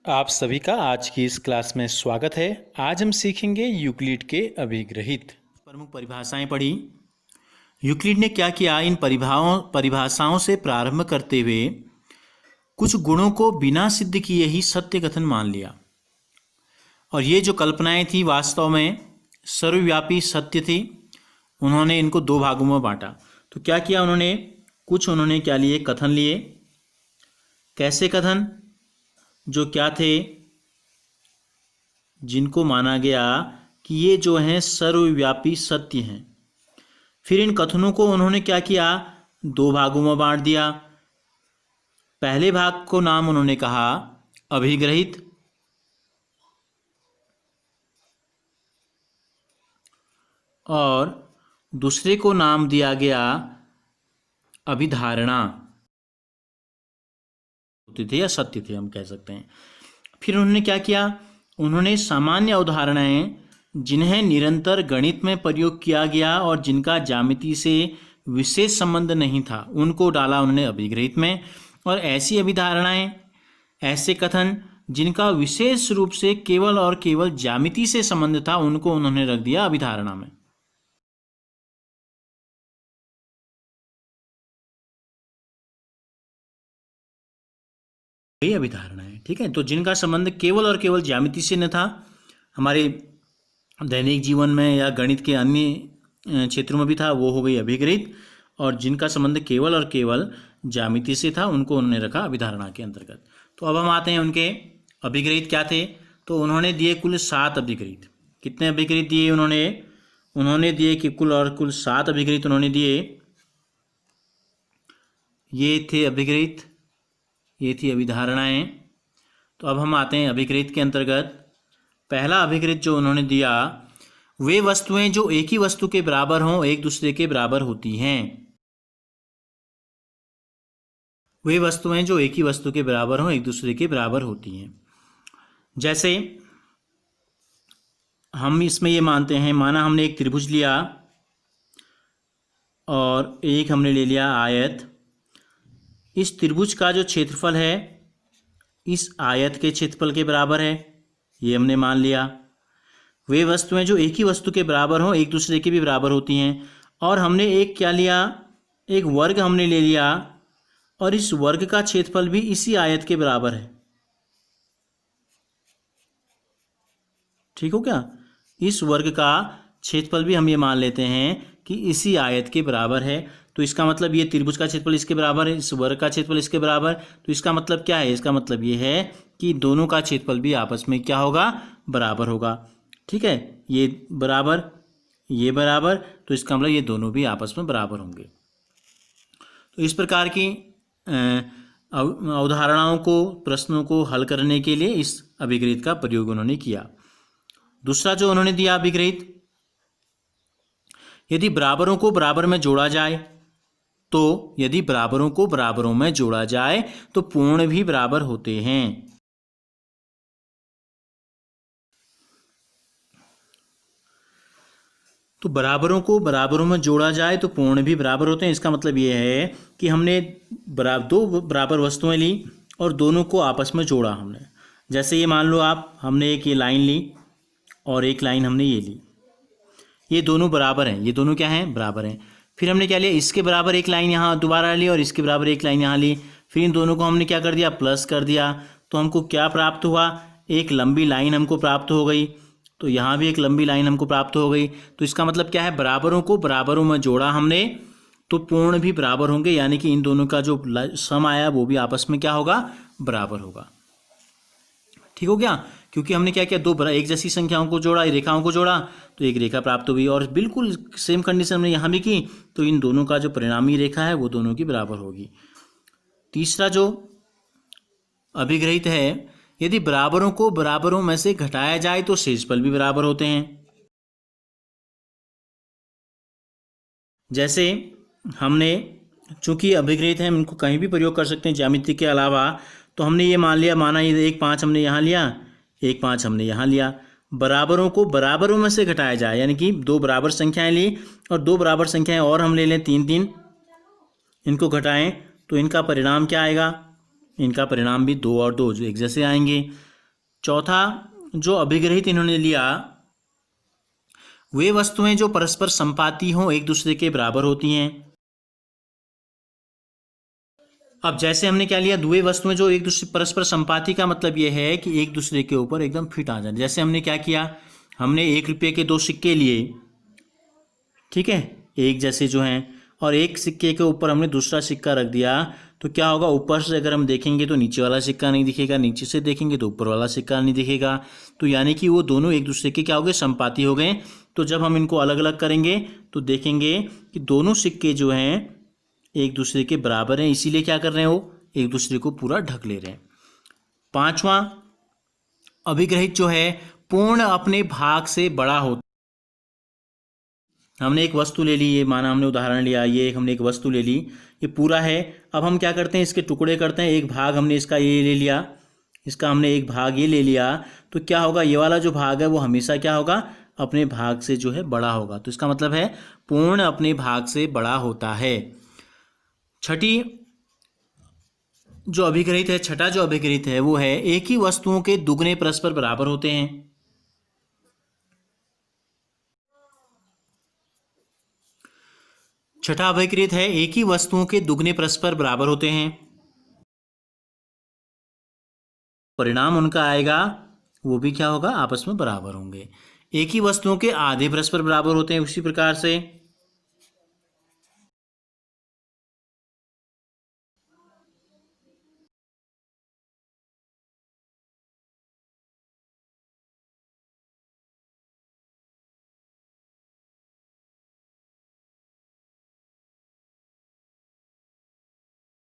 आप सभी का आज की इस क्लास में स्वागत है। आज हम सीखेंगे यूक्लिड के अभिग्रहित। प्रमुख परिभाषाएं पढ़ी। यूक्लिड ने क्या किया, इन परिभाषाओं से प्रारंभ करते हुए कुछ गुणों को बिना सिद्ध किए ही सत्य कथन मान लिया, और ये जो कल्पनाएं थी वास्तव में सर्वव्यापी सत्य थी। उन्होंने इनको दो भागों में बांटा। तो क्या किया उन्होंने क्या लिए, कथन लिए। कैसे कथन? जो क्या थे, जिनको माना गया कि ये जो हैं सर्वव्यापी सत्य हैं। फिर इन कथनों को उन्होंने क्या किया, दो भागों में बांट दिया। पहले भाग को नाम उन्होंने कहा अभिग्रहित, और दूसरे को नाम दिया गया अभिधारणा। थे या सत्य थे हम कह सकते हैं। फिर उन्होंने क्या किया, उन्होंने सामान्य उदाहरणाएं जिन्हें निरंतर गणित में प्रयोग किया गया और जिनका ज्यामिति से विशेष संबंध नहीं था, उनको डाला उन्होंने अभिग्रहित में। और ऐसी अभिधारणाएं, ऐसे कथन जिनका विशेष रूप से केवल और केवल ज्यामिति से संबंध था, उनको उन्होंने रख दिया अभिधारणा में। अभिधारणा है, ठीक है। तो जिनका संबंध केवल और केवल ज्यामिति से न था, हमारे दैनिक जीवन में या गणित के अन्य क्षेत्रों में भी था, वो हो गई अभिग्रहित। और जिनका संबंध केवल और केवल ज्यामिति से था, उनको उन्होंने रखा अभिधारणा के अंतर्गत। तो अब हम आते हैं उनके अभिग्रहित क्या थे। तो उन्होंने दिए कुल 7 अभिग्रहित। कितने अभिग्रहित दिए उन्होंने दिए कि कुल 7 अभिग्रहित उन्होंने दिए। ये थे अभिग्रहित, ये थी अभिधारणाएं। तो अब हम आते हैं अभिग्रहित के अंतर्गत। पहला अभिग्रहित जो उन्होंने दिया, वे वस्तुएं जो एक ही वस्तु के बराबर हों एक दूसरे के बराबर होती हैं। वे वस्तुएं जो एक ही वस्तु के बराबर हों एक दूसरे के बराबर होती हैं। जैसे हम इसमें ये मानते हैं, माना हमने एक त्रिभुज लिया और एक हमने ले लिया आयत। इस त्रिभुज का जो क्षेत्रफल है इस आयत के क्षेत्रफल के बराबर है, ये हमने मान लिया। वे वस्तुएं जो एक ही वस्तु के बराबर हों एक दूसरे के भी बराबर होती हैं। और हमने एक क्या लिया, एक वर्ग हमने ले लिया, और इस वर्ग का क्षेत्रफल भी इसी आयत के बराबर है। ठीक हो क्या? इस वर्ग का क्षेत्रफल भी हम ये मान लेते हैं कि इसी आयत के बराबर है। तो इसका मतलब ये त्रिभुज का क्षेत्रफल इसके बराबर है, इस वर्ग का क्षेत्रफल इसके बराबर। तो इसका मतलब क्या है? इसका मतलब ये है कि दोनों का क्षेत्रफल भी आपस में क्या होगा, बराबर होगा। ठीक है, ये बराबर, ये बराबर, तो इसका मतलब ये दोनों भी आपस में बराबर होंगे। तो इस प्रकार की अवधारणाओं को, प्रश्नों को हल करने के लिए इस अभिग्रहित का प्रयोग उन्होंने किया। दूसरा जो उन्होंने दिया अभिग्रहित, यदि बराबरों को बराबर में जोड़ा जाए तो यदि बराबरों को बराबरों में जोड़ा जाए तो पूर्ण भी बराबर होते हैं। तो बराबरों को बराबरों में जोड़ा जाए तो पूर्ण भी बराबर होते हैं। इसका मतलब यह है कि हमने दो बराबर वस्तुएं ली और दोनों को आपस में जोड़ा हमने। जैसे ये मान लो आप, हमने एक ये लाइन ली और एक लाइन हमने ये ली, ये दोनों बराबर हैं, ये दोनों क्या हैं, बराबर हैं। फिर हमने क्या लिया, इसके बराबर एक लाइन यहाँ दोबारा ली और इसके बराबर एक लाइन यहाँ ली। फिर इन दोनों को हमने क्या कर दिया, प्लस कर दिया। तो हमको क्या प्राप्त हुआ, एक लंबी लाइन हमको प्राप्त हो गई। तो यहाँ भी एक लंबी लाइन हमको प्राप्त हो गई। तो इसका मतलब क्या है, बराबरों को बराबरों में जोड़ा हमने तो पूर्ण भी बराबर होंगे, यानी कि इन दोनों का जो सम आया वो भी आपस में क्या होगा, बराबर होगा। ठीक हो गया? क्योंकि हमने क्या किया, दो एक जैसी संख्याओं को जोड़ा, रेखाओं को जोड़ा, तो एक रेखा प्राप्त हुई। और बिल्कुल सेम कंडीशन हमने यहाँ भी की, तो इन दोनों का जो परिणामी रेखा है वो दोनों की बराबर होगी। तीसरा जो अभिग्रहित है, यदि बराबरों को बराबरों में से घटाया जाए तो शेषफल भी बराबर होते हैं। जैसे हमने, चूंकि अभिग्रहित है, हम इनको कहीं भी प्रयोग कर सकते हैं ज्यामिति के अलावा। तो हमने ये मान लिया, माना ये 1 5 हमने यहाँ लिया, 1 5 हमने यहाँ लिया। बराबरों को बराबरों में से घटाया जाए, यानी कि दो बराबर संख्याएं ली और दो बराबर संख्याएं और हम ले लें 3 3, इनको घटाएं तो इनका परिणाम क्या आएगा, इनका परिणाम भी 2 और 2 जो एक जैसे आएंगे। चौथा जो अभिग्रहित इन्होंने लिया, वे वस्तुएं जो परस्पर संपाती हों एक दूसरे के बराबर होती हैं। अब जैसे हमने क्या लिया, वे वस्तुएं जो एक दूसरे परस्पर संपाती का मतलब यह है कि एक दूसरे के ऊपर एकदम फिट आ जाए। जैसे हमने क्या किया, हमने 1 रुपये के 2 सिक्के लिए, ठीक है, एक जैसे जो हैं, और एक सिक्के के ऊपर हमने दूसरा सिक्का रख दिया, तो क्या होगा, ऊपर से अगर हम देखेंगे तो नीचे वाला सिक्का नहीं दिखेगा, नीचे से देखेंगे तो ऊपर वाला सिक्का नहीं दिखेगा। तो यानी कि वो दोनों एक दूसरे के क्या हो गए, संपाती हो गए। तो जब हम इनको अलग अलग करेंगे तो देखेंगे कि दोनों सिक्के जो हैं एक दूसरे के बराबर हैं, इसीलिए क्या कर रहे हैं, वो एक दूसरे को पूरा ढक ले रहे हैं। पांचवा अभिग्रहित जो है पूर्ण अपने भाग से बड़ा होता। हमने एक वस्तु ले ली, ये माना हमने उदाहरण लिया, ये हमने एक वस्तु ले ली, ये पूरा है। अब हम क्या करते हैं, इसके टुकड़े करते हैं। एक भाग हमने इसका ये ले लिया, इसका हमने एक भाग ये ले लिया, तो क्या होगा, ये वाला जो भाग है वो हमेशा क्या होगा, अपने भाग से जो है बड़ा होगा। तो इसका मतलब है पूर्ण अपने भाग से बड़ा होता है। छठी जो अभिग्रहित है, छठा जो अभिग्रहित है वो है एक ही वस्तुओं के दुगने परस्पर बराबर होते हैं। छठा अभिग्रहित है एक ही वस्तुओं के दुगने परस्पर बराबर होते हैं। परिणाम उनका आएगा वो भी क्या होगा, आपस में बराबर होंगे। एक ही वस्तुओं के आधे परस्पर बराबर होते हैं। उसी प्रकार से